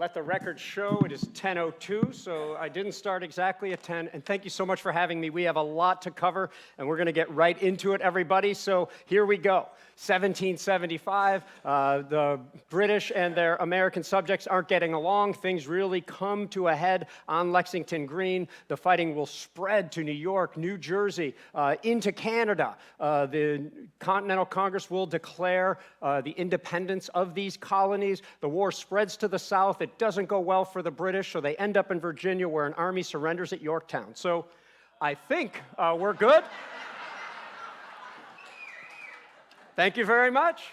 Let the record show it is 10:02, so I didn't start exactly at 10. And thank you so much for having me. We have a lot to cover, and we're going to get right into it, everybody. So here we go. 1775, the British and their American subjects aren't getting along. Things really come to a head on Lexington Green. The fighting will spread to New York, New Jersey, into Canada. The Continental Congress will declare the independence of these colonies. The war spreads to the south. It doesn't go well for the British, so they end up in Virginia, where an army surrenders at Yorktown. So I think we're good. Thank you very much.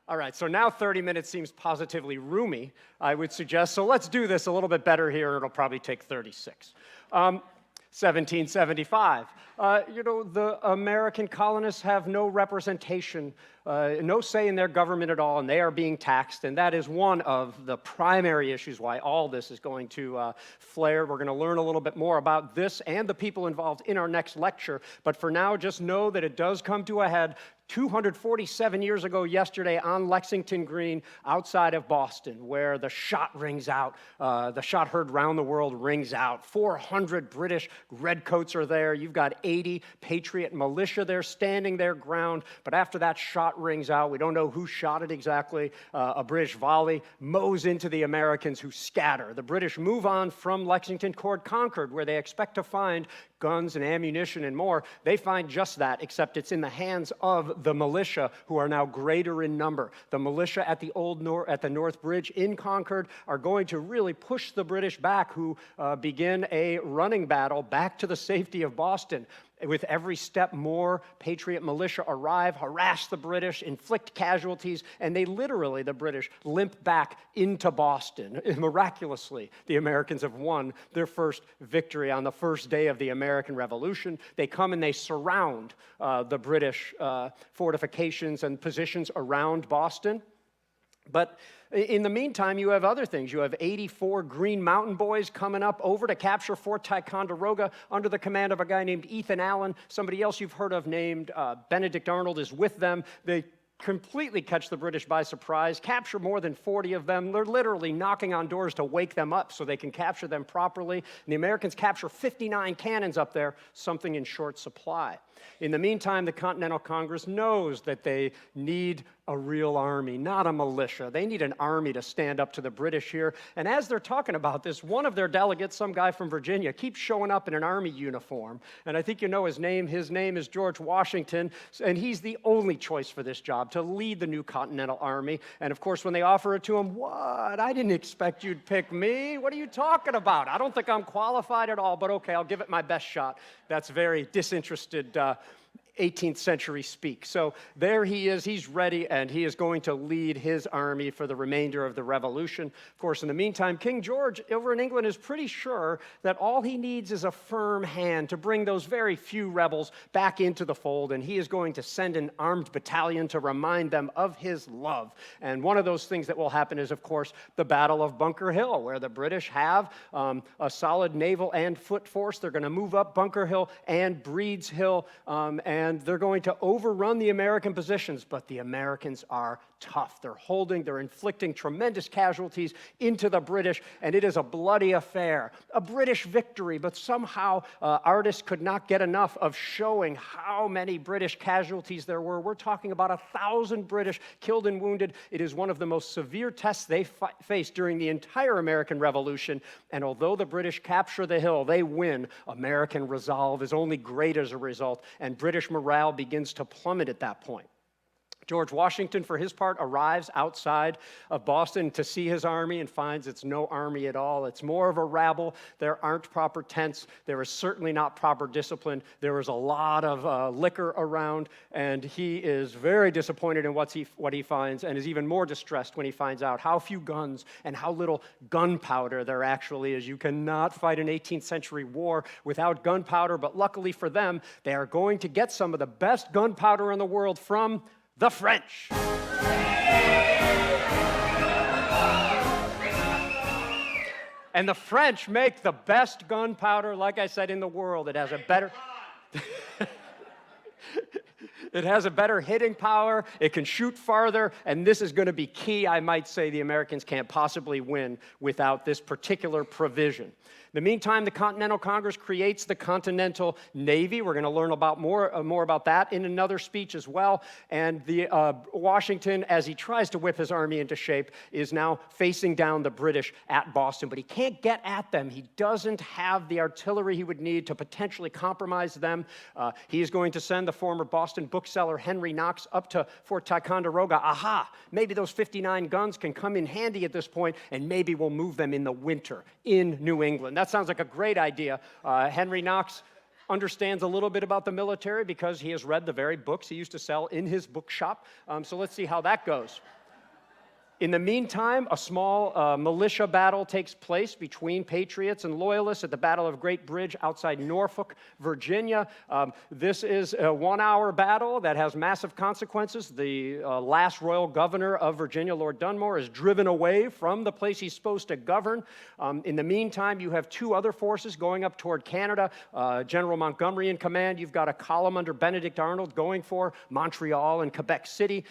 All right, so now 30 minutes seems positively roomy, I would suggest. So let's do this a little bit better here. It'll probably take 36. 1775. The American colonists have no representation, no say in their government at all, and they are being taxed, and that is one of the primary issues why all this is going to flare. We're going to learn a little bit more about this and the people involved in our next lecture, but for now, just know that it does come to a head 247 years ago yesterday on Lexington Green outside of Boston, where the shot rings out. The shot heard round the world rings out. 400 British redcoats are there. You've got 80 Patriot militia there standing their ground. But after that shot rings out, we don't know who shot it exactly. A British volley mows into the Americans, who scatter. The British move on from Lexington toward Concord, where they expect to find guns and ammunition and more. They find just that, except it's in the hands of the militia, who are now greater in number. The militia at the North Bridge in Concord are going to really push the British back, who begin a running battle back to the safety of Boston. With every step, more Patriot militia arrive, harass the British, inflict casualties, and they literally, the British, limp back into Boston. Miraculously, the Americans have won their first victory on the first day of the American Revolution. They come and they surround the British fortifications and positions around Boston. But in the meantime, you have other things. You have 84 Green Mountain Boys coming up over to capture Fort Ticonderoga under the command of a guy named Ethan Allen. Somebody else you've heard of named Benedict Arnold is with them. They completely catch the British by surprise, capture more than 40 of them. They're literally knocking on doors to wake them up so they can capture them properly. And the Americans capture 59 cannons up there, something in short supply. In the meantime, the Continental Congress knows that they need a real army, not a militia. They need an army to stand up to the British here. And as they're talking about this, one of their delegates, some guy from Virginia, keeps showing up in an army uniform. And I think you know his name. His name is George Washington, and he's the only choice for this job, to lead the new Continental Army. And of course, when they offer it to him, what? I didn't expect you'd pick me. What are you talking about? I don't think I'm qualified at all, but okay, I'll give it my best shot. That's very disinterested 18th century speak. So there he is, he's ready, and he is going to lead his army for the remainder of the Revolution. Of course, in the meantime, King George over in England is pretty sure that all he needs is a firm hand to bring those very few rebels back into the fold, and he is going to send an armed battalion to remind them of his love. And one of those things that will happen is, of course, the Battle of Bunker Hill, where the British have a solid naval and foot force. They're going to move up Bunker Hill and Breed's Hill, and they're going to overrun the American positions, but the Americans are tough. They're inflicting tremendous casualties into the British, and it is a bloody affair. A British victory, but somehow artists could not get enough of showing how many British casualties there were. We're talking about 1,000 British killed and wounded. It is one of the most severe tests they faced during the entire American Revolution, and although the British capture the hill, they win. American resolve is only great as a result, and British morale begins to plummet at that point. George Washington, for his part, arrives outside of Boston to see his army and finds it's no army at all. It's more of a rabble. There aren't proper tents. There is certainly not proper discipline. There is a lot of liquor around, and he is very disappointed in what he finds, and is even more distressed when he finds out how few guns and how little gunpowder there actually is. You cannot fight an 18th century war without gunpowder, but luckily for them, they are going to get some of the best gunpowder in the world from the French. And the French make the best gunpowder, like I said, in the world. It has a better... It has a better hitting power, it can shoot farther, and this is going to be key. I might say the Americans can't possibly win without this particular provision. In the meantime, the Continental Congress creates the Continental Navy. We're going to learn about more about that in another speech as well. And Washington, as he tries to whip his army into shape, is now facing down the British at Boston. But he can't get at them. He doesn't have the artillery he would need to potentially compromise them. He is going to send the former Boston bookseller Henry Knox up to Fort Ticonderoga. Aha! Maybe those 59 guns can come in handy at this point, and maybe we'll move them in the winter in New England. That sounds like a great idea. Henry Knox understands a little bit about the military because he has read the very books he used to sell in his bookshop. So let's see how that goes. In the meantime, a small militia battle takes place between patriots and loyalists at the Battle of Great Bridge outside Norfolk, Virginia. This is a one-hour battle that has massive consequences. The last royal governor of Virginia, Lord Dunmore, is driven away from the place he's supposed to govern. In the meantime, you have two other forces going up toward Canada. General Montgomery in command. You've got a column under Benedict Arnold going for Montreal and Quebec City.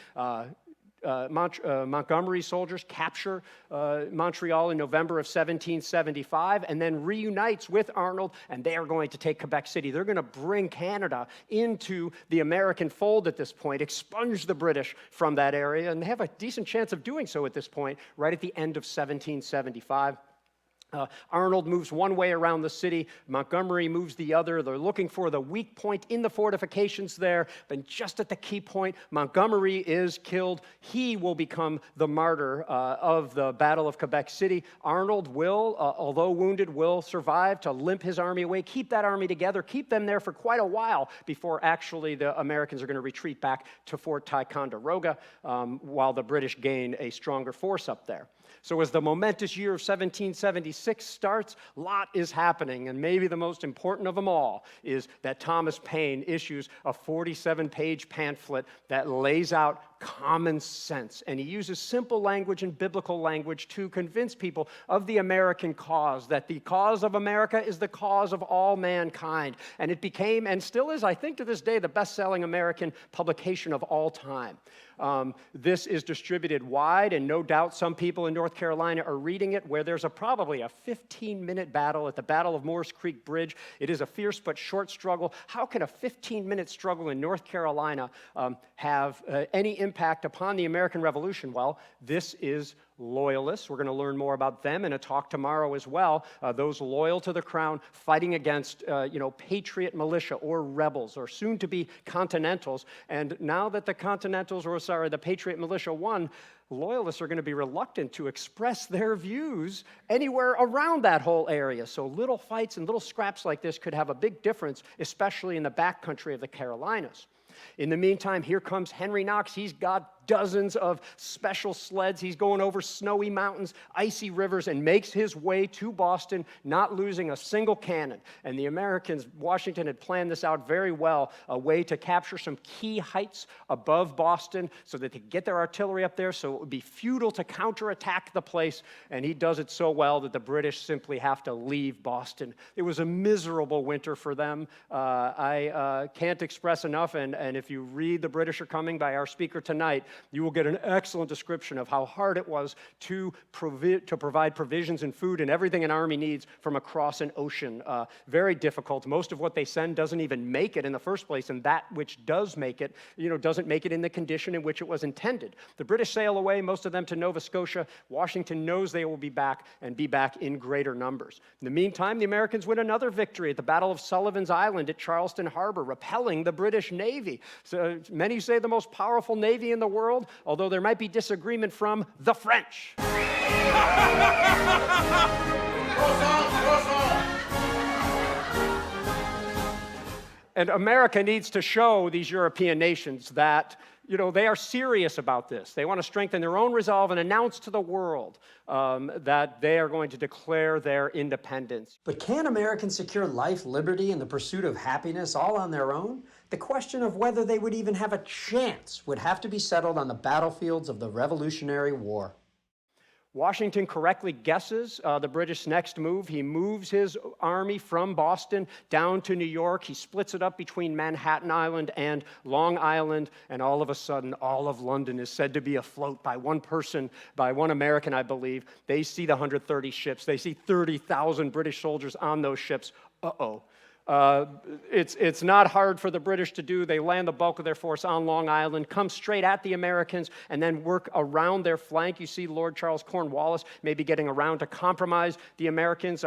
Montgomery soldiers capture Montreal in November of 1775 and then reunites with Arnold, and they are going to take Quebec City. They're going to bring Canada into the American fold at this point, expunge the British from that area, and they have a decent chance of doing so at this point, right at the end of 1775. Arnold moves one way around the city. Montgomery moves the other. They're looking for the weak point in the fortifications there. But just at the key point, Montgomery is killed. He will become the martyr of the Battle of Quebec City. Arnold will, although wounded, will survive to limp his army away, keep that army together, keep them there for quite a while before actually the Americans are going to retreat back to Fort Ticonderoga while the British gain a stronger force up there. So as the momentous year of 1776 starts, a lot is happening, and maybe the most important of them all is that Thomas Paine issues a 47-page pamphlet that lays out common sense, and he uses simple language and biblical language to convince people of the American cause, that the cause of America is the cause of all mankind, and it became, and still is, I think to this day, the best-selling American publication of all time. This is distributed wide, and no doubt some people in North Carolina are reading it, where there's probably a 15-minute battle at the Battle of Moores Creek Bridge. It is a fierce but short struggle. How can a 15-minute struggle in North Carolina have any impact upon the American Revolution? Well, this is loyalists. We're going to learn more about them in a talk tomorrow as well. Those loyal to the crown fighting against, patriot militia or rebels or soon-to-be Continentals. And now that the the patriot militia won, loyalists are going to be reluctant to express their views anywhere around that whole area. So little fights and little scraps like this could have a big difference, especially in the backcountry of the Carolinas. In the meantime, here comes Henry Knox. He's got dozens of special sleds. He's going over snowy mountains, icy rivers, and makes his way to Boston, not losing a single cannon. And the Americans, Washington had planned this out very well, a way to capture some key heights above Boston so that they could get their artillery up there so it would be futile to counterattack the place. And he does it so well that the British simply have to leave Boston. It was a miserable winter for them. I can't express enough, and if you read The British Are Coming by our speaker tonight, you will get an excellent description of how hard it was to provide provisions and food and everything an army needs from across an ocean. Very difficult. Most of what they send doesn't even make it in the first place, and that which does make it, doesn't make it in the condition in which it was intended. The British sail away, most of them to Nova Scotia. Washington knows they will be back and be back in greater numbers. In the meantime, the Americans win another victory at the Battle of Sullivan's Island at Charleston Harbor, repelling the British Navy. So many say the most powerful navy in the world, although there might be disagreement from the French. And America needs to show these European nations that they are serious about this. They want to strengthen their own resolve and announce to the world that they are going to declare their independence. But can Americans secure life, liberty, and the pursuit of happiness all on their own? The question of whether they would even have a chance would have to be settled on the battlefields of the Revolutionary War. Washington correctly guesses the British next move. He moves his army from Boston down to New York. He splits it up between Manhattan Island and Long Island, and all of a sudden, all of London is said to be afloat by one person, by one American, I believe. They see the 130 ships. They see 30,000 British soldiers on those ships. Uh-oh. It's not hard for the British to do. They land the bulk of their force on Long Island, come straight at the Americans, and then work around their flank. You see Lord Charles Cornwallis maybe getting around to compromise the Americans.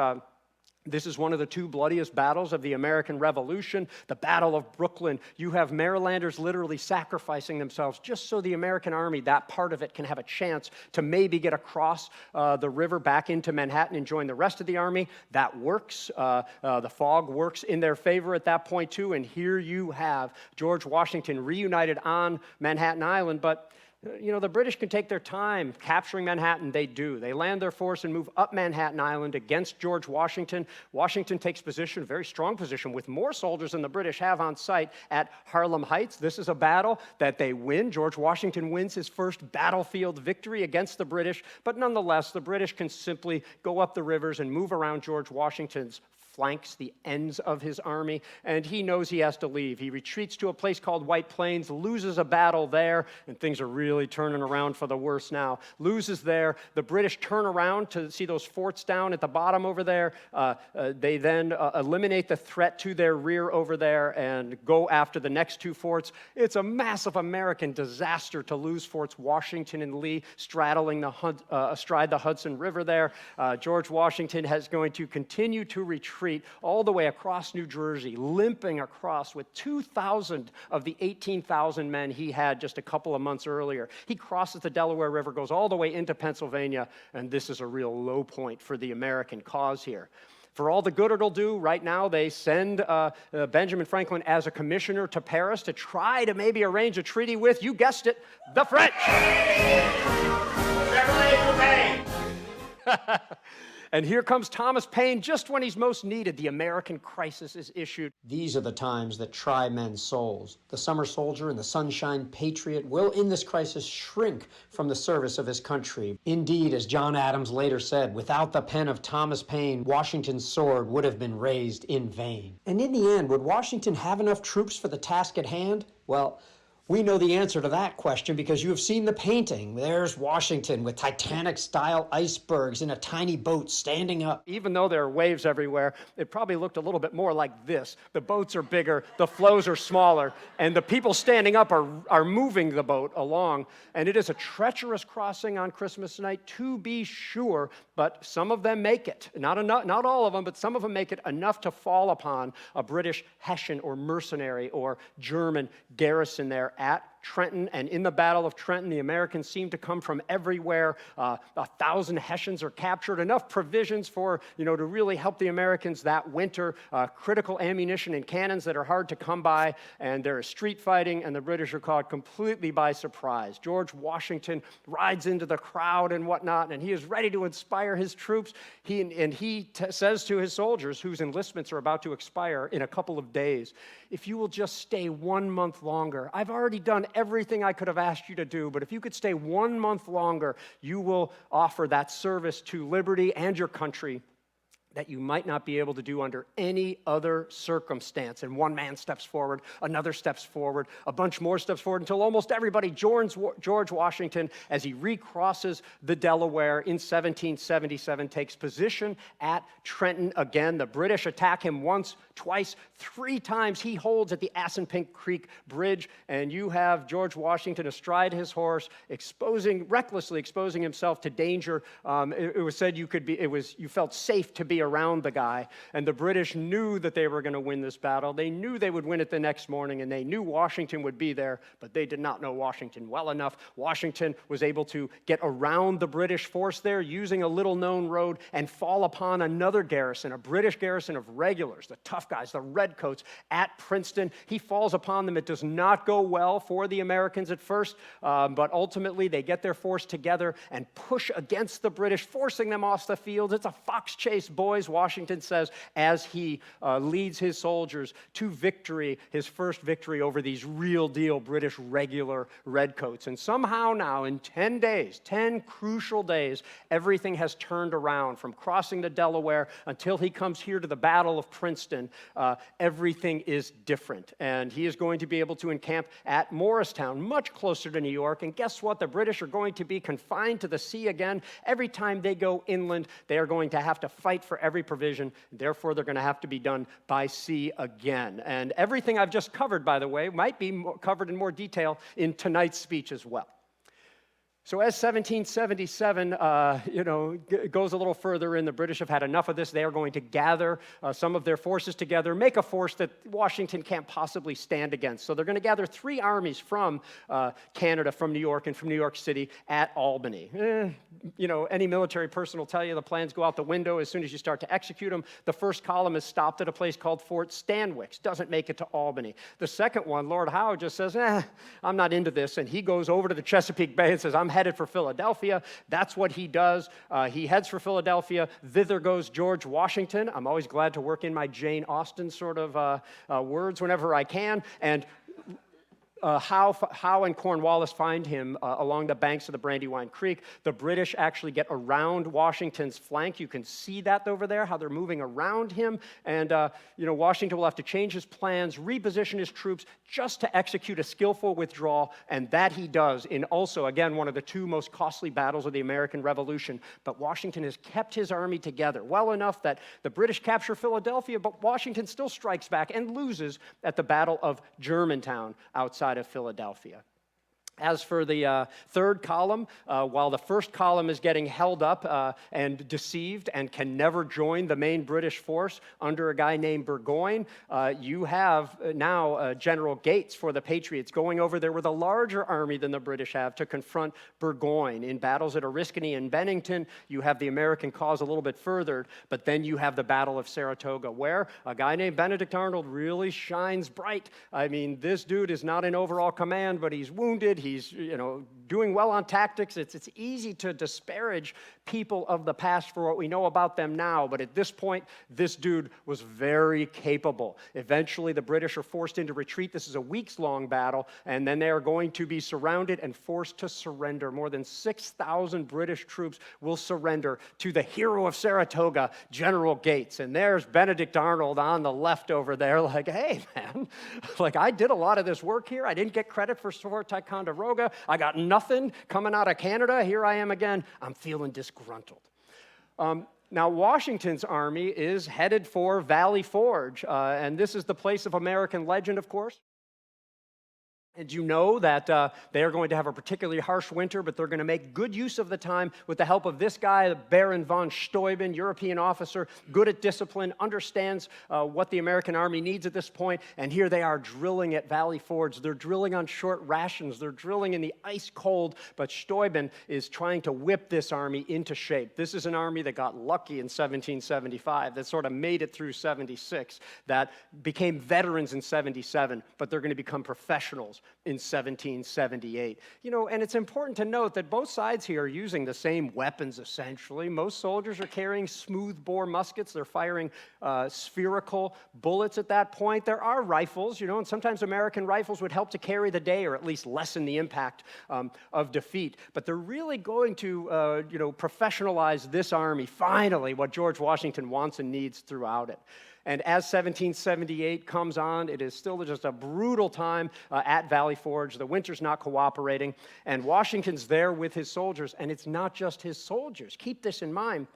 This is one of the two bloodiest battles of the American Revolution, the Battle of Brooklyn. You have Marylanders literally sacrificing themselves just so the American army, that part of it, can have a chance to maybe get across the river back into Manhattan and join the rest of the army. That works. The fog works in their favor at that point, too. And here you have George Washington reunited on Manhattan Island, but you know, the British can take their time capturing Manhattan. They do. They land their force and move up Manhattan Island against George Washington. Washington takes position, a very strong position, with more soldiers than the British have on site at Harlem Heights. This is a battle that they win. George Washington wins his first battlefield victory against the British, but nonetheless, the British can simply go up the rivers and move around George Washington's flanks, the ends of his army, and he knows he has to leave. He retreats to a place called White Plains, loses a battle there, and things are really turning around for the worse now. Loses there. The British turn around to see those forts down at the bottom over there. They then eliminate the threat to their rear over there and go after the next two forts. It's a massive American disaster to lose Forts Washington and Lee straddling astride the Hudson River there. George Washington is going to continue to retreat all the way across New Jersey, limping across with 2,000 of the 18,000 men he had just a couple of months earlier. He crosses the Delaware River, goes all the way into Pennsylvania, and this is a real low point for the American cause here. For all the good it'll do, right now they send Benjamin Franklin as a commissioner to Paris to try to maybe arrange a treaty with, you guessed it, the French. And here comes Thomas Paine just when he's most needed. The American crisis is issued. These are the times that try men's souls. The summer soldier and the sunshine patriot will in this crisis shrink from the service of his country. Indeed, as John Adams later said, without the pen of Thomas Paine, Washington's sword would have been raised in vain. And in the end, would Washington have enough troops for the task at hand? Well, we know the answer to that question because you have seen the painting. There's Washington with Titanic-style icebergs in a tiny boat standing up. Even though there are waves everywhere, it probably looked a little bit more like this. The boats are bigger, the floes are smaller, and the people standing up are moving the boat along. And it is a treacherous crossing on Christmas night, to be sure, but some of them make it. Not all of them, but some of them make it enough to fall upon a British Hessian or mercenary or German garrison there at Trenton. And in the Battle of Trenton, the Americans seem to come from everywhere. 1,000 Hessians are captured, enough provisions for, to really help the Americans that winter, critical ammunition and cannons that are hard to come by, and there is street fighting, and the British are caught completely by surprise. George Washington rides into the crowd and whatnot, and he is ready to inspire his troops. He says to his soldiers, whose enlistments are about to expire in a couple of days, if you will just stay 1 month longer, I've already done everything I could have asked you to do, but if you could stay 1 month longer, you will offer that service to liberty and your country that you might not be able to do under any other circumstance. And one man steps forward, another steps forward, a bunch more steps forward, until almost everybody joins George Washington as he recrosses the Delaware in 1777, takes position at Trenton again. The British attack him once, twice, 3 times. He holds at the Assunpink Creek Bridge, and you have George Washington astride his horse, recklessly exposing himself to danger. It was said you felt safe to be around the guy, and the British knew that they were going to win this battle. They knew they would win it the next morning, and they knew Washington would be there, but they did not know Washington well enough. Washington was able to get around the British force there using a little-known road and fall upon another garrison, a British garrison of regulars, the tough guys, the redcoats at Princeton. He falls upon them. It does not go well for the Americans at first, but ultimately they get their force together and push against the British, forcing them off the field. It's a fox chase, boys. Illinois, Washington says, as he leads his soldiers to victory, his first victory over these real deal British regular redcoats. And somehow now, in 10 days, 10 crucial days, everything has turned around from crossing the Delaware until he comes here to the Battle of Princeton. Everything is different. And he is going to be able to encamp at Morristown, much closer to New York. And guess what? The British are going to be confined to the sea again. Every time they go inland, they are going to have to fight for every provision. Therefore, they're going to have to be done by sea again. And everything I've just covered, by the way, might be covered in more detail in tonight's speech as well. So as 1777, goes a little further in, the British have had enough of this. They are going to gather some of their forces together, make a force that Washington can't possibly stand against. So they're going to gather 3 armies from Canada, from New York, and from New York City at Albany. Any military person will tell you the plans go out the window as soon as you start to execute them. The first column is stopped at a place called Fort Stanwix, doesn't make it to Albany. The second one, Lord Howe just says, I'm not into this, and he goes over to the Chesapeake Bay and says, I'm headed for Philadelphia. That's what he does. He heads for Philadelphia. Thither goes George Washington. I'm always glad to work in my Jane Austen sort of words whenever I can. And Howe and Cornwallis find him along the banks of the Brandywine Creek. The British actually get around Washington's flank. You can see that over there, how they're moving around him. And, Washington will have to change his plans, reposition his troops just to execute a skillful withdrawal. And that he does in also, again, one of the 2 most costly battles of the American Revolution. But Washington has kept his army together well enough that the British capture Philadelphia, but Washington still strikes back and loses at the Battle of Germantown outside of Philadelphia. As for the third column, while the first column is getting held up and deceived and can never join the main British force under a guy named Burgoyne, you have now General Gates for the Patriots going over there with a larger army than the British have to confront Burgoyne. In battles at Oriskany and Bennington, you have the American cause a little bit furthered, but then you have the Battle of Saratoga, where a guy named Benedict Arnold really shines bright. I mean, this dude is not in overall command, but he's wounded. He's, doing well on tactics. It's easy to disparage people of the past for what we know about them now, but at this point, this dude was very capable. Eventually, the British are forced into retreat. This is a weeks-long battle, and then they are going to be surrounded and forced to surrender. More than 6,000 British troops will surrender to the hero of Saratoga, General Gates. And there's Benedict Arnold on the left over there, like, hey, man, I did a lot of this work here. I didn't get credit for Fort Ticonderoga. I got nothing coming out of Canada. Here I am again. I'm feeling disgruntled. Now, Washington's army is headed for Valley Forge, and this is the place of American legend, of course. And you know that they are going to have a particularly harsh winter, but they're going to make good use of the time with the help of this guy, Baron von Steuben, European officer, good at discipline, understands what the American army needs at this point. And here they are drilling at Valley Forge. They're drilling on short rations. They're drilling in the ice cold, but Steuben is trying to whip this army into shape. This is an army that got lucky in 1775, that sort of made it through 76, that became veterans in 77, but they're going to become professionals in 1778. And it's important to note that both sides here are using the same weapons, essentially. Most soldiers are carrying smooth-bore muskets. They're firing spherical bullets at that point. There are rifles, and sometimes American rifles would help to carry the day or at least lessen the impact of defeat. But they're really going to, professionalize this army, finally, what George Washington wants and needs throughout it. And as 1778 comes on, it is still just a brutal time at Valley Forge. The winter's not cooperating, and Washington's there with his soldiers, and it's not just his soldiers. Keep this in mind.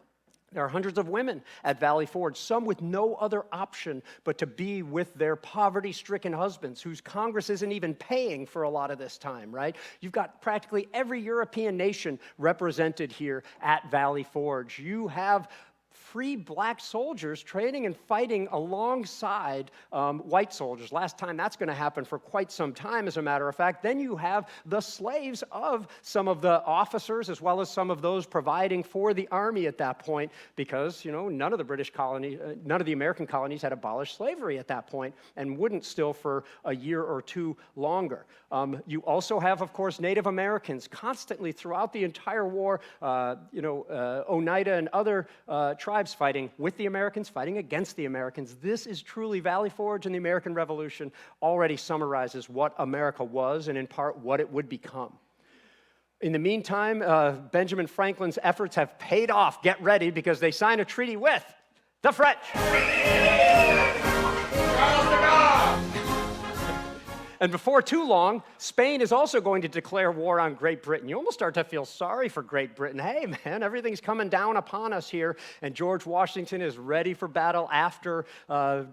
There are hundreds of women at Valley Forge, some with no other option but to be with their poverty-stricken husbands, whose Congress isn't even paying for a lot of this time, right? You've got practically every European nation represented here at Valley Forge. You have free black soldiers training and fighting alongside white soldiers. Last time that's going to happen for quite some time, as a matter of fact. Then you have the slaves of some of the officers, as well as some of those providing for the army at that point, because, none of the American colonies had abolished slavery at that point, and wouldn't still for a year or two longer. You also have, of course, Native Americans constantly throughout the entire war, Oneida and other tribes fighting with the Americans, fighting against the Americans. This is truly Valley Forge, and the American Revolution already summarizes what America was and in part what it would become. In the meantime, Benjamin Franklin's efforts have paid off. Get ready, because they sign a treaty with the French. And before too long, Spain is also going to declare war on Great Britain. You almost start to feel sorry for Great Britain. Hey, man, everything's coming down upon us here, and George Washington is ready for battle after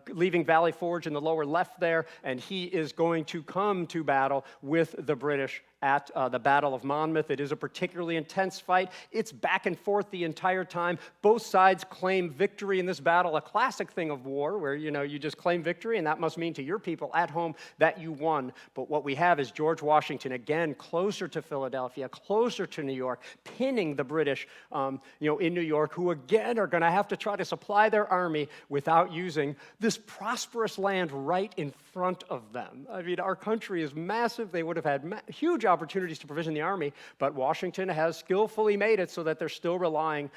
leaving Valley Forge in the lower left there, and he is going to come to battle with the British at the Battle of Monmouth. It is a particularly intense fight. It's back and forth the entire time. Both sides claim victory in this battle, a classic thing of war where, you just claim victory, and that must mean to your people at home that you won. But what we have is George Washington, again, closer to Philadelphia, closer to New York, pinning the British, in New York, who again are going to have to try to supply their army without using this prosperous land right in front of them. I mean, our country is massive. They would have had huge opportunities to provision the army, but Washington has skillfully made it so that they're still relying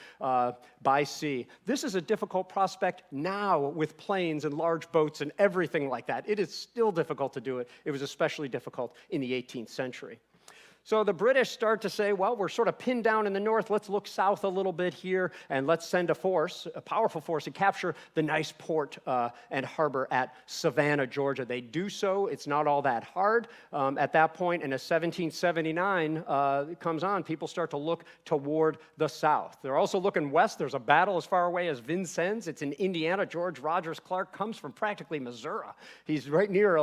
by sea. This is a difficult prospect now with planes and large boats and everything like that. It is still difficult to do it. It was especially difficult in the 18th century. So the British start to say, well, we're sort of pinned down in the north. Let's look south a little bit here, and let's send a force, a powerful force, and capture the nice port and harbor at Savannah, Georgia. They do so. It's not all that hard at that point. And as 1779 comes on, people start to look toward the south. They're also looking west. There's a battle as far away as Vincennes. It's in Indiana. George Rogers Clark comes from practically Missouri. He's right near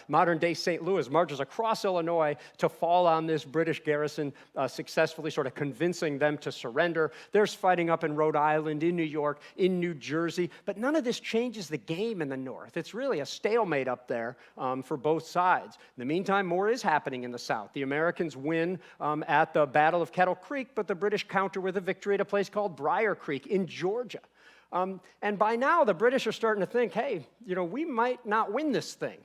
modern-day St. Louis, marches across Illinois to fall on this British garrison, successfully sort of convincing them to surrender. There's fighting up in Rhode Island, in New York, in New Jersey, but none of this changes the game in the north. It's really a stalemate up there for both sides. In the meantime, more is happening in the south. The Americans win at the Battle of Kettle Creek, but the British counter with a victory at a place called Briar Creek in Georgia. And by now, the British are starting to think, hey, we might not win this thing.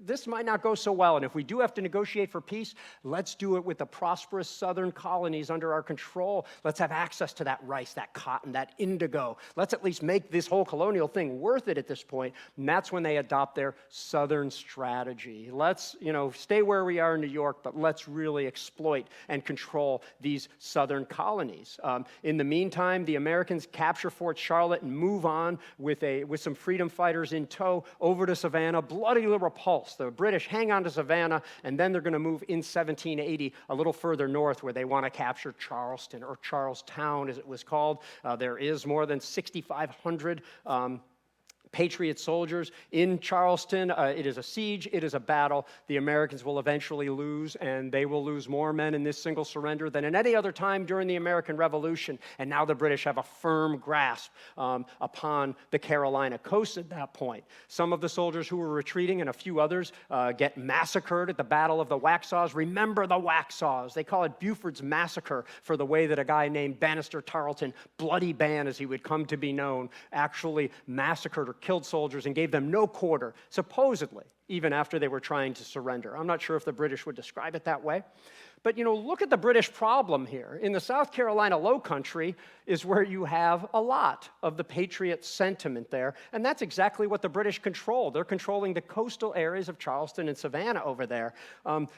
This might not go so well, and if we do have to negotiate for peace, let's do it with the prosperous southern colonies under our control. Let's have access to that rice, that cotton, that indigo. Let's at least make this whole colonial thing worth it at this point, and that's when they adopt their southern strategy. Let's, stay where we are in New York, but let's really exploit and control these southern colonies. In the meantime, the Americans capture Fort Charlotte and move on with some freedom fighters in tow over to Savannah, bloodily repulsed. The British hang on to Savannah, and then they're going to move in 1780 a little further north where they want to capture Charleston, or Charlestown as it was called. There is more than 6,500 Patriot soldiers in Charleston. It is a siege. It is a battle. The Americans will eventually lose, and they will lose more men in this single surrender than in any other time during the American Revolution. And now the British have a firm grasp upon the Carolina coast at that point. Some of the soldiers who were retreating and a few others get massacred at the Battle of the Waxhaws. Remember the Waxhaws. They call it Buford's Massacre for the way that a guy named Bannister Tarleton, Bloody Ban as he would come to be known, actually massacred or killed soldiers and gave them no quarter, supposedly, even after they were trying to surrender. I'm not sure if the British would describe it that way. But, look at the British problem here. In the South Carolina Low Country is where you have a lot of the Patriot sentiment there, and that's exactly what the British control. They're controlling the coastal areas of Charleston and Savannah over there.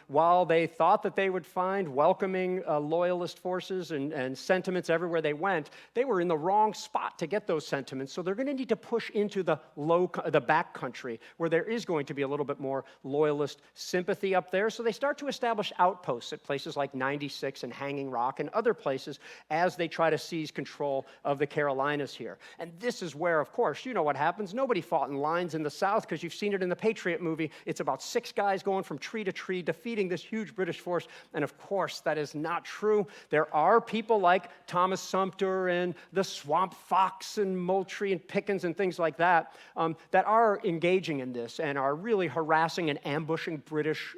While they thought that they would find welcoming loyalist forces and sentiments everywhere they went, they were in the wrong spot to get those sentiments, so they're going to need to push into the back country where there is going to be a little bit more loyalist sympathy up there. So they start to establish outposts at places like 96 and Hanging Rock and other places as they try to seize control of the Carolinas here. And this is where, of course, you know what happens. Nobody fought in lines in the South because you've seen it in the Patriot movie. It's about 6 guys going from tree to tree, defeating this huge British force. And of course, that is not true. There are people like Thomas Sumter and the Swamp Fox and Moultrie and Pickens and things like that that are engaging in this and are really harassing and ambushing British,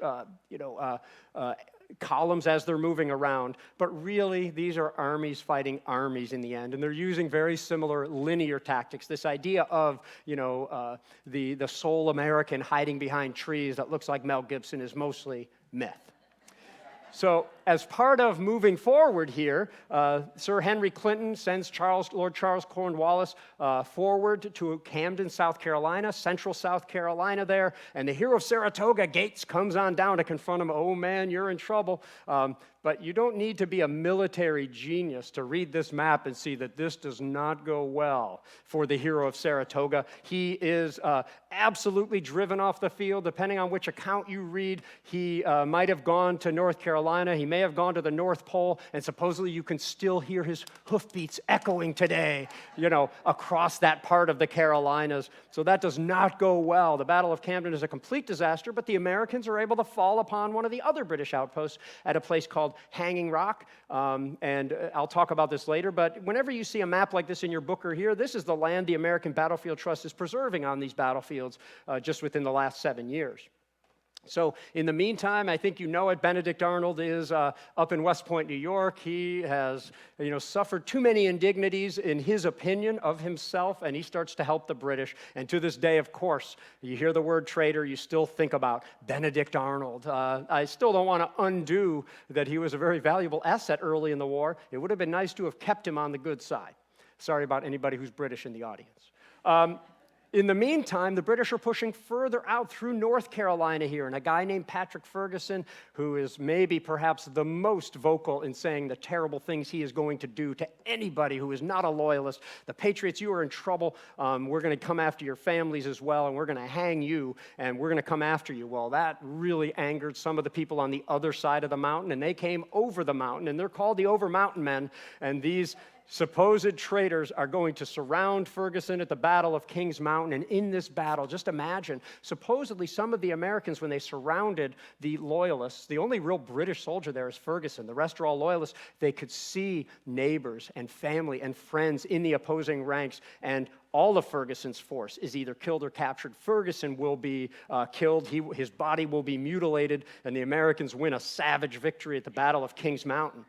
columns as they're moving around, but really these are armies fighting armies in the end, and they're using very similar linear tactics. This idea of the sole American hiding behind trees that looks like Mel Gibson is mostly myth. So as part of moving forward here, Sir Henry Clinton sends Lord Charles Cornwallis forward to Camden, South Carolina, central South Carolina there, and the hero of Saratoga, Gates, comes on down to confront him. Oh man, you're in trouble. But you don't need to be a military genius to read this map and see that this does not go well for the hero of Saratoga. He is absolutely driven off the field. Depending on which account you read, he might have gone to North Carolina. He may have gone to the North Pole, and supposedly you can still hear his hoofbeats echoing today, across that part of the Carolinas. So that does not go well. The Battle of Camden is a complete disaster, but the Americans are able to fall upon one of the other British outposts at a place called Hanging Rock, and I'll talk about this later, but whenever you see a map like this in your book or here, this is the land the American Battlefield Trust is preserving on these battlefields just within the last 7 years. So in the meantime, I think you know it, Benedict Arnold is up in West Point, New York. He has suffered too many indignities in his opinion of himself, and he starts to help the British. And to this day, of course, you hear the word traitor, you still think about Benedict Arnold. I still don't want to undo that he was a very valuable asset early in the war. It would have been nice to have kept him on the good side. Sorry about anybody who's British in the audience. In the meantime, the British are pushing further out through North Carolina here, and a guy named Patrick Ferguson, who is maybe perhaps the most vocal in saying the terrible things he is going to do to anybody who is not a loyalist. The Patriots, you are in trouble. We're going to come after your families as well, and we're going to hang you, and we're going to come after you. Well, that really angered some of the people on the other side of the mountain, and they came over the mountain, and they're called the Over Mountain Men, and these supposed traitors are going to surround Ferguson at the Battle of Kings Mountain. And in this battle, just imagine, supposedly some of the Americans, when they surrounded the loyalists, the only real British soldier there is Ferguson. The rest are all loyalists. They could see neighbors and family and friends in the opposing ranks, and all of Ferguson's force is either killed or captured. Ferguson will be killed. His body will be mutilated, and the Americans win a savage victory at the Battle of Kings Mountain.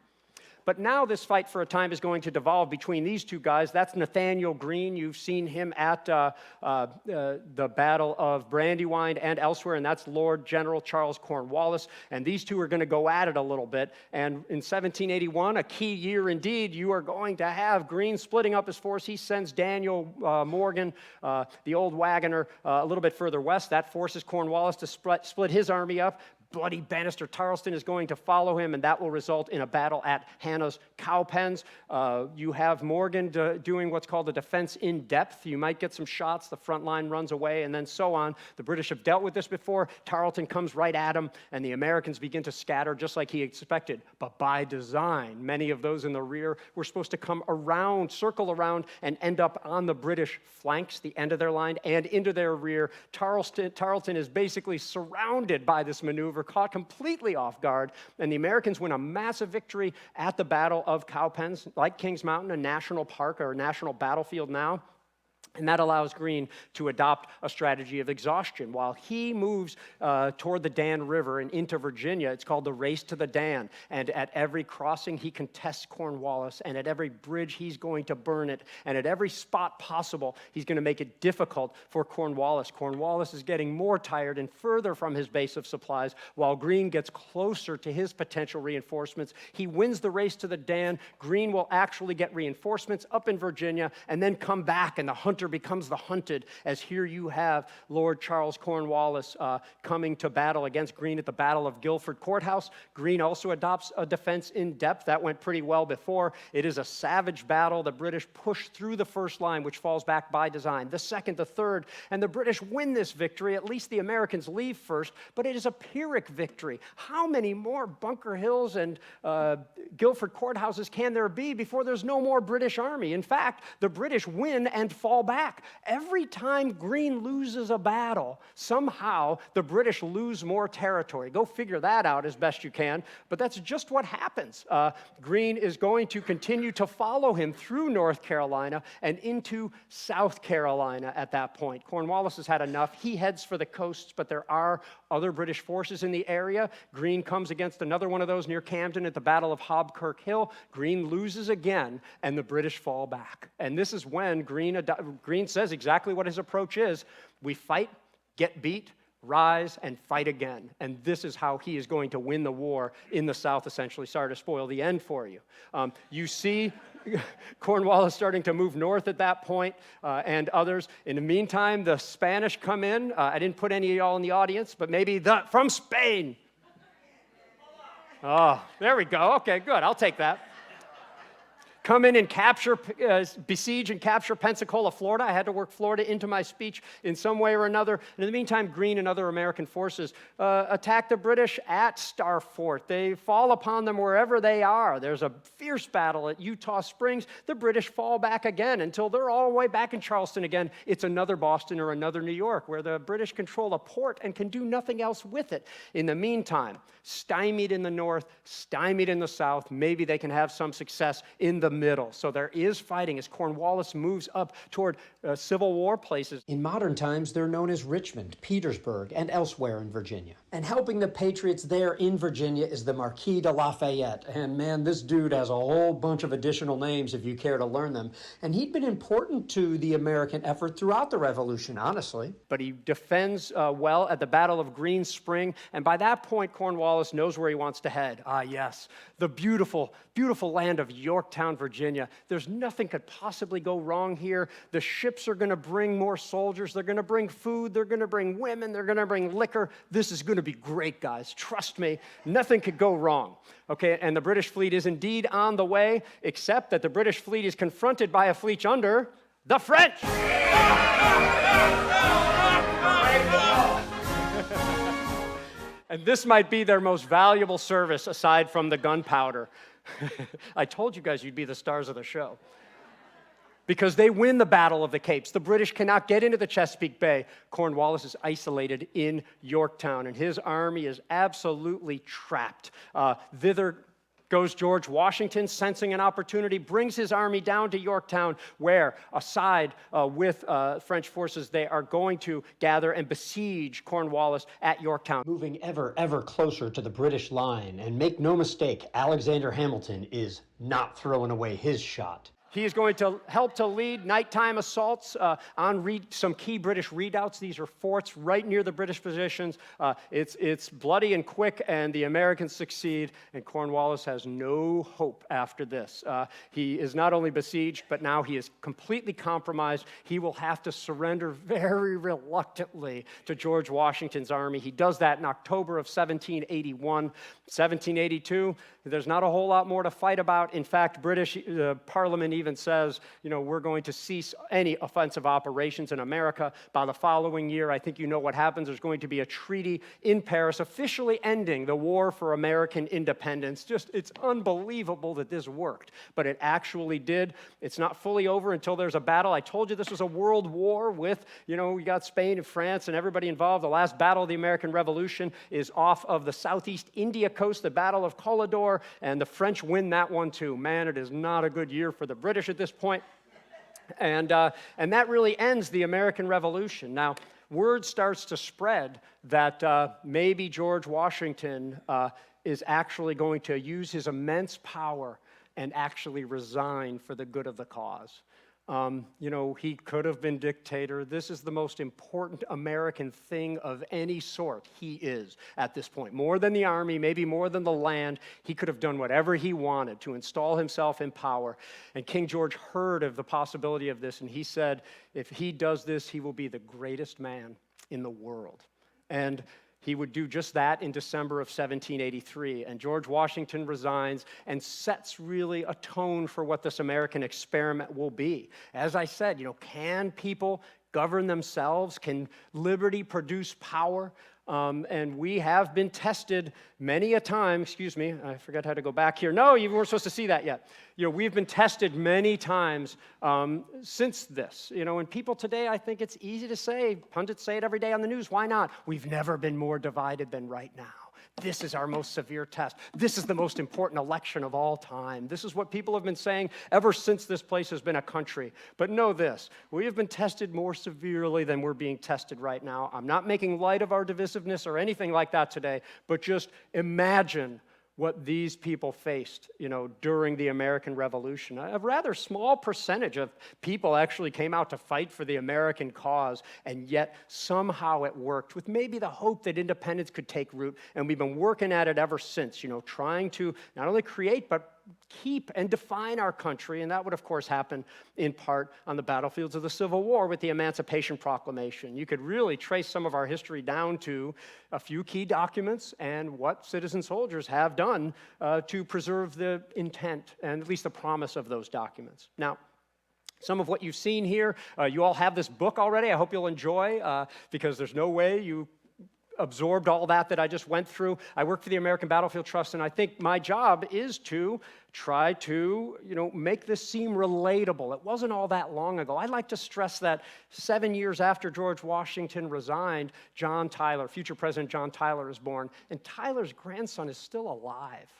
But now this fight for a time is going to devolve between these two guys. That's Nathaniel Greene. You've seen him at the Battle of Brandywine and elsewhere, and that's Lord General Charles Cornwallis. And these two are going to go at it a little bit. And in 1781, a key year indeed, you are going to have Greene splitting up his force. He sends Daniel Morgan, the old wagoner, a little bit further west. That forces Cornwallis to split his army up. Bloody Bannister Tarleton is going to follow him, and that will result in a battle at Hannah's Cowpens. You have Morgan doing what's called a defense in depth. You might get some shots, the front line runs away, and then so on. The British have dealt with this before. Tarleton comes right at him, and the Americans begin to scatter just like he expected. But by design, many of those in the rear were supposed to come around, circle around, and end up on the British flanks, the end of their line, and into their rear. Tarleton is basically surrounded by this maneuver, caught completely off guard, and the Americans win a massive victory at the Battle of Cowpens, like Kings Mountain, a national park or a national battlefield now. And that allows Greene to adopt a strategy of exhaustion. While he moves toward the Dan River and into Virginia, it's called the Race to the Dan. And at every crossing, he contests Cornwallis. And at every bridge, he's going to burn it. And at every spot possible, he's going to make it difficult for Cornwallis. Cornwallis is getting more tired and further from his base of supplies, while Greene gets closer to his potential reinforcements. He wins the Race to the Dan. Greene will actually get reinforcements up in Virginia and then come back, and the hunter becomes the hunted, as here you have Lord Charles Cornwallis coming to battle against Greene at the Battle of Guilford Courthouse. Greene also adopts a defense in depth. That went pretty well before. It is a savage battle. The British push through the first line, which falls back by design, the second, the third, and the British win this victory. At least the Americans leave first, but it is a Pyrrhic victory. How many more Bunker Hills and Guilford Courthouses can there be before there's no more British army? In fact, the British win and fall back. Every time Greene loses a battle, somehow the British lose more territory. Go figure that out as best you can, but that's just what happens. Greene is going to continue to follow him through North Carolina and into South Carolina at that point. Cornwallis has had enough. He heads for the coasts, but there are other British forces in the area. Greene comes against another one of those near Camden at the Battle of Hobkirk Hill. Greene loses again, and the British fall back. And this is when Greene says exactly what his approach is. We fight, get beat, rise and fight again. And this is how he is going to win the war in the South, essentially. Sorry to spoil the end for you. You see Cornwallis starting to move north at that point, and others. In the meantime, the Spanish come in. I didn't put any of y'all in the audience, but maybe from Spain. Oh, there we go. Okay, good. I'll take that. Come in and besiege and capture Pensacola, Florida. I had to work Florida into my speech in some way or another. And in the meantime, Greene and other American forces attack the British at Star Fort. They fall upon them wherever they are. There's a fierce battle at Eutaw Springs. The British fall back again until they're all the way back in Charleston again. It's another Boston or another New York where the British control a port and can do nothing else with it. In the meantime, stymied in the north, stymied in the south, maybe they can have some success in the middle. So there is fighting as Cornwallis moves up toward Civil War places. In modern times, they're known as Richmond, Petersburg, and elsewhere in Virginia. And helping the Patriots there in Virginia is the Marquis de Lafayette. And man, this dude has a whole bunch of additional names if you care to learn them. And he'd been important to the American effort throughout the Revolution, honestly. But he defends well at the Battle of Green Spring. And by that point, Cornwallis knows where he wants to head. Ah, yes, the beautiful, beautiful land of Yorktown, Virginia. There's nothing could possibly go wrong here. The ships are going to bring more soldiers. They're going to bring food. They're going to bring women. They're going to bring liquor. This is going to be great, guys. Trust me. Nothing could go wrong. Okay, and the British fleet is indeed on the way, except that the British fleet is confronted by a fleet under the French. And this might be their most valuable service aside from the gunpowder. I told you guys you'd be the stars of the show. Because they win the Battle of the Capes. The British cannot get into the Chesapeake Bay. Cornwallis is isolated in Yorktown, and his army is absolutely trapped. Thither goes George Washington, sensing an opportunity, brings his army down to Yorktown, where, aside with French forces, they are going to gather and besiege Cornwallis at Yorktown. Moving ever, ever closer to the British line, and make no mistake, Alexander Hamilton is not throwing away his shot. He is going to help to lead nighttime assaults on some key British redoubts. These are forts right near the British positions. It's bloody and quick, and the Americans succeed, and Cornwallis has no hope after this. He is not only besieged, but now he is completely compromised. He will have to surrender very reluctantly to George Washington's army. He does that in October of 1781. 1782, there's not a whole lot more to fight about. In fact, British Parliament even says, we're going to cease any offensive operations in America. By the following year, I think you know what happens. There's going to be a treaty in Paris officially ending the war for American independence. It's unbelievable that this worked, but it actually did. It's not fully over until there's a battle. I told you this was a world war with, we got Spain and France and everybody involved. The last battle of the American Revolution is off of the southeast India coast, the Battle of Collador, and the French win that one too. Man, it is not a good year for the British at this point. And that really ends the American Revolution. Now, word starts to spread that maybe George Washington is actually going to use his immense power and actually resign for the good of the cause. He could have been dictator. This is the most important American thing of any sort. He is at this point. More than the army, maybe more than the land. He could have done whatever he wanted to install himself in power. And King George heard of the possibility of this, and he said, if he does this, he will be the greatest man in the world. And he would do just that in December of 1783, and George Washington resigns and sets really a tone for what this American experiment will be. As I said, can people govern themselves? Can liberty produce power? And we have been tested many a time. Excuse me, I forgot how to go back here. No, you weren't supposed to see that yet. We've been tested many times since this. And people today, I think it's easy to say, pundits say it every day on the news, why not? We've never been more divided than right now. This is our most severe test. This is the most important election of all time. This is what people have been saying ever since this place has been a country. But know this, we have been tested more severely than we're being tested right now. I'm not making light of our divisiveness or anything like that today, but just imagine what these people faced, during the American Revolution. A rather small percentage of people actually came out to fight for the American cause, and yet somehow it worked, with maybe the hope that independence could take root. And we've been working at it ever since, trying to not only create, but keep and define our country. And that would, of course, happen in part on the battlefields of the Civil War with the Emancipation Proclamation. You could really trace some of our history down to a few key documents and what citizen soldiers have done to preserve the intent and at least the promise of those documents. Now, some of what you've seen here, you all have this book already. I hope you'll enjoy, because there's no way you absorbed all that I just went through. I work for the American Battlefield Trust, and I think my job is to try to, make this seem relatable. It wasn't all that long ago. I'd like to stress that 7 years after George Washington resigned, John Tyler, future President John Tyler, is born, and Tyler's grandson is still alive,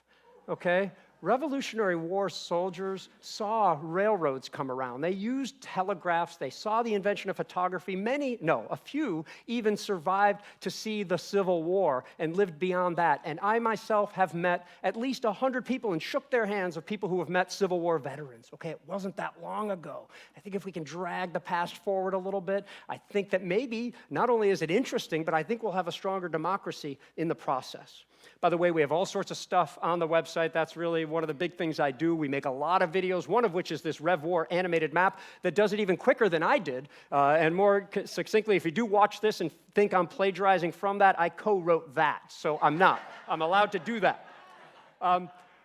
okay? Revolutionary War soldiers saw railroads come around. They used telegraphs. They saw the invention of photography. A few even survived to see the Civil War and lived beyond that. And I myself have met at least 100 people and shook their hands of people who have met Civil War veterans. Okay, it wasn't that long ago. I think if we can drag the past forward a little bit, I think that maybe not only is it interesting, but I think we'll have a stronger democracy in the process. By the way, we have all sorts of stuff on the website. That's really one of the big things I do. We make a lot of videos, one of which is this Rev War animated map that does it even quicker than I did. And more succinctly, if you do watch this and think I'm plagiarizing from that, I co-wrote that. So I'm not. I'm allowed to do that.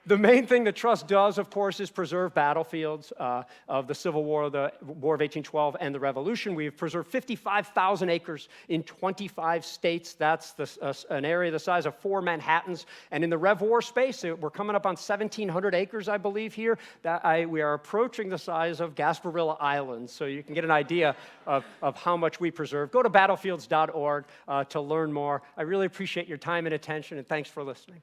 The main thing the Trust does, of course, is preserve battlefields of the Civil War, the War of 1812, and the Revolution. We've preserved 55,000 acres in 25 states. That's an area the size of 4 Manhattans. And in the Rev War space, we're coming up on 1,700 acres, I believe, here. We are approaching the size of Gasparilla Island, so you can get an idea of how much we preserve. Go to battlefields.org to learn more. I really appreciate your time and attention, and thanks for listening.